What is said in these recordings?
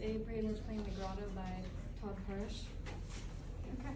Avery, and we're playing The Grotto by Todd Parrish. Okay.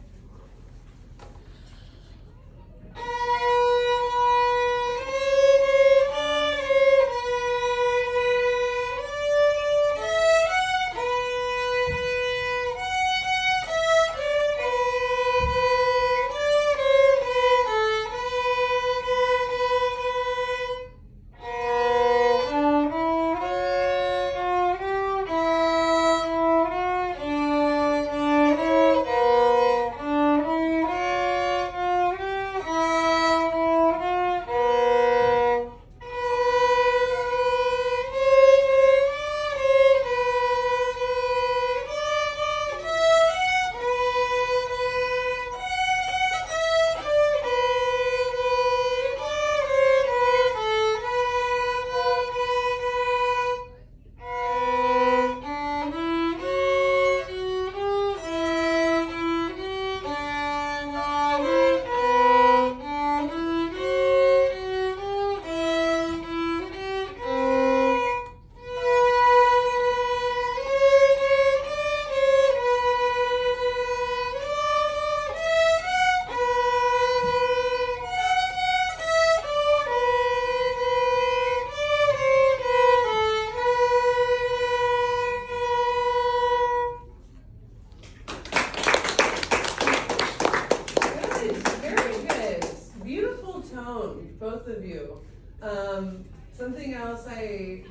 Something else I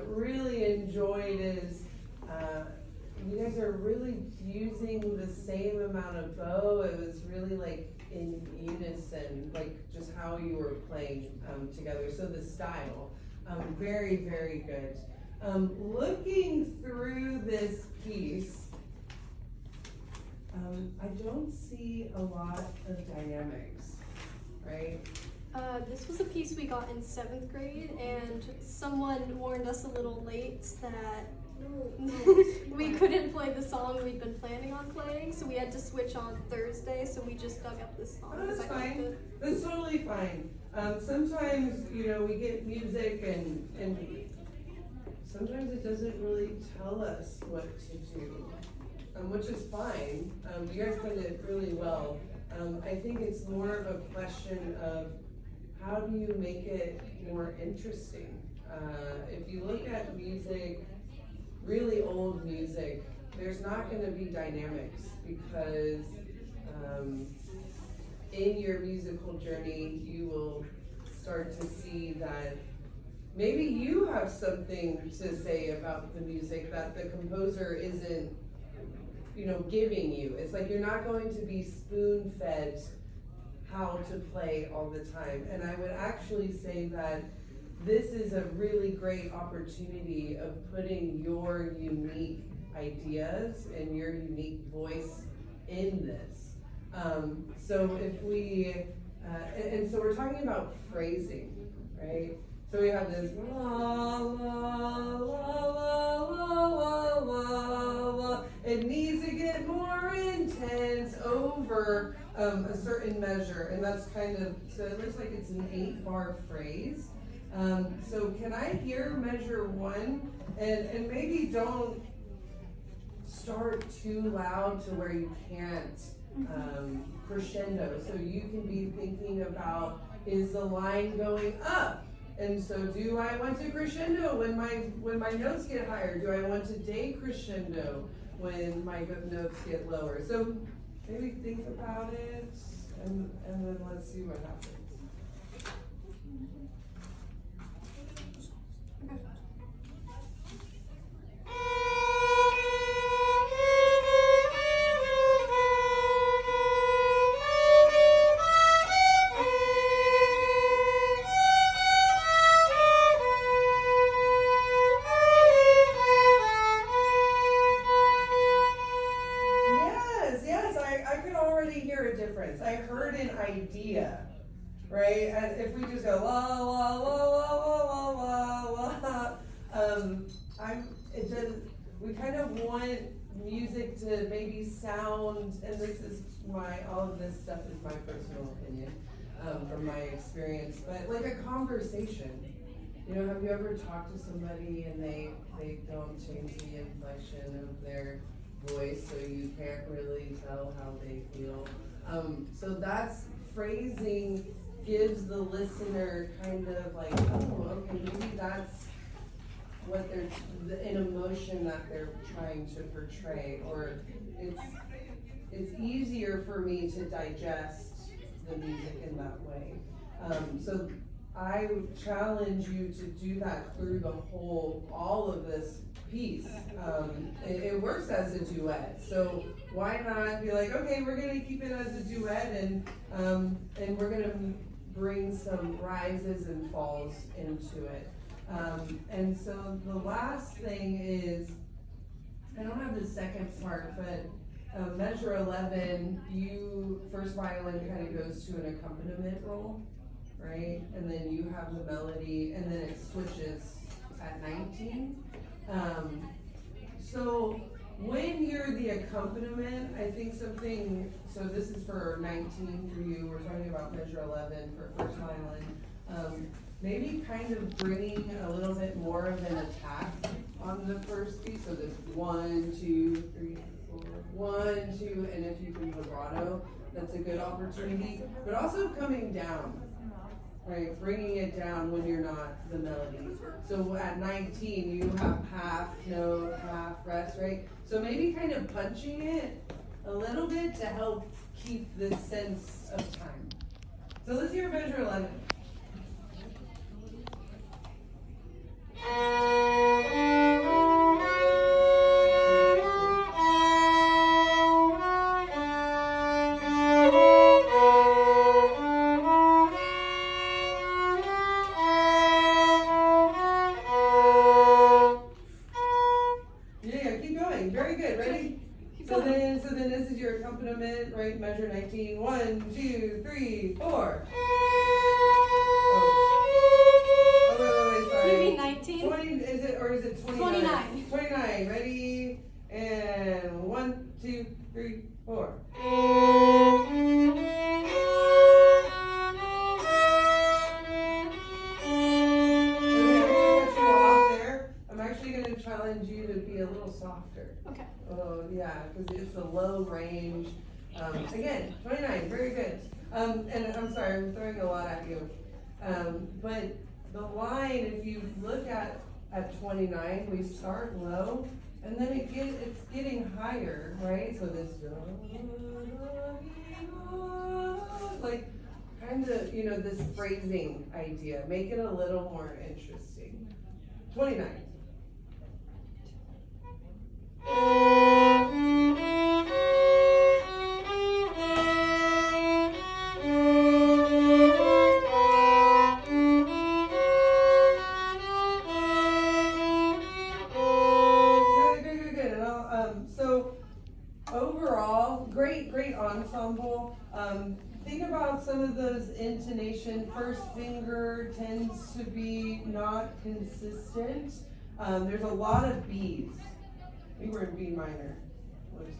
really enjoyed is you guys are really using the same amount of bow. It was really like in unison, like just how you were playing together. So the style, very, very good. Looking through this piece, I don't see a lot of dynamics, right? This was a piece we got in 7th grade, and someone warned us a little late that we couldn't play the song we'd been planning on playing, so we had to switch on Thursday, so we just dug up this song. Oh, that's fine. That's totally fine. Sometimes, you know, we get music and sometimes it doesn't really tell us what to do, which is fine. You guys did it really well. I think it's more of a question of how do you make it more interesting? If you look at music, really old music, there's not going to be dynamics because in your musical journey, you will start to see that maybe you have something to say about the music that the composer isn't, you know, giving you. It's like you're not going to be spoon-fed how to play all the time. And I would actually say that this is a really great opportunity of putting your unique ideas and your unique voice in this. So if we, and so we're talking about phrasing, right? So we have this la la la la la la la la. It needs to get more intense over a certain measure, and that's kind of, so it looks like it's an 8-bar phrase. So can I hear measure 1, and maybe don't start too loud to where you can't crescendo. So you can be thinking about, is the line going up? And so do I want to crescendo when my notes get higher? Do I want to decrescendo when my notes get lower? So maybe think about it and then let's see what happens. I heard an idea, right? And if we just go la la la la la la la la, we kind of want music to maybe sound, and this is why all of this stuff is my personal opinion from my experience, but like a conversation. You know, have you ever talked to somebody and they don't change the inflection of their voice, so you can't really tell how they feel? So that's phrasing gives the listener kind of like, oh, okay, maybe that's what an emotion that they're trying to portray, or it's easier for me to digest the music in that way. So I would challenge you to do that through all of this piece. It works as a duet, so why not be like, okay, we're gonna keep it as a duet, and we're gonna bring some rises and falls into it. And so the last thing is, I don't have the second part, but measure 11, first violin kind of goes to an accompaniment role, right? And then you have the melody, and then it switches at 19. So when you're the accompaniment, I think so this is for 19 for you, we're talking about measure 11 for first violin. Maybe kind of bringing a little bit more of an attack on the first piece, so there's 1, 2, 3, 4, 1, 2, and if you can vibrato, that's a good opportunity, but also coming down, right? Bringing it down when you're not the melody. So at 19, you have half note, half rest, right? So maybe kind of punching it a little bit to help keep this sense of time. So let's hear measure 11. So then this is your accompaniment, right? Measure 19. 1, 2, 3, 4. Oh, wait, sorry. You mean 19? 20, is it 29? 29. Ready? And 1, 2, 3, 4. Challenge you to be a little softer. Okay. Oh yeah, because it's a low range. Again, 29, very good. And I'm sorry, I'm throwing a lot at you. But the line, if you look at 29, we start low, and then it's getting higher, right? So this, like, kind of, this phrasing idea. Make it a little more interesting. 29. Great ensemble. Think about some of those intonation. First finger tends to be not consistent. There's a lot of B's. We were in B minor, looks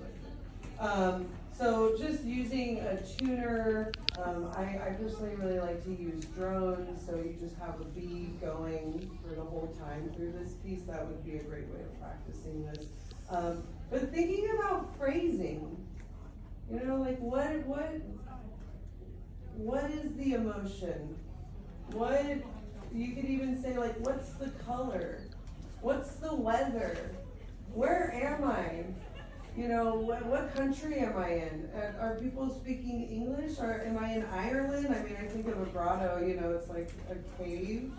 like. So just using a tuner. I personally really like to use drones, so you just have a B going for the whole time through this piece. That would be a great way of practicing this. But thinking about phrasing. Like what is the emotion? You could even say, like, what's the color? What's the weather? Where am I? What country am I in? Are people speaking English? Or am I in Ireland? I mean, I think of a grotto, it's like a cave.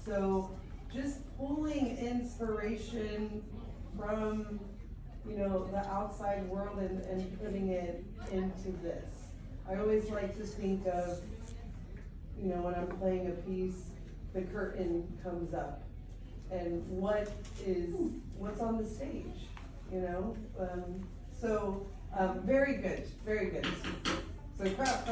So just pulling inspiration from the outside world and putting it into this. I always like to think of, when I'm playing a piece, the curtain comes up, and what's on the stage, So very good, very good. So clap.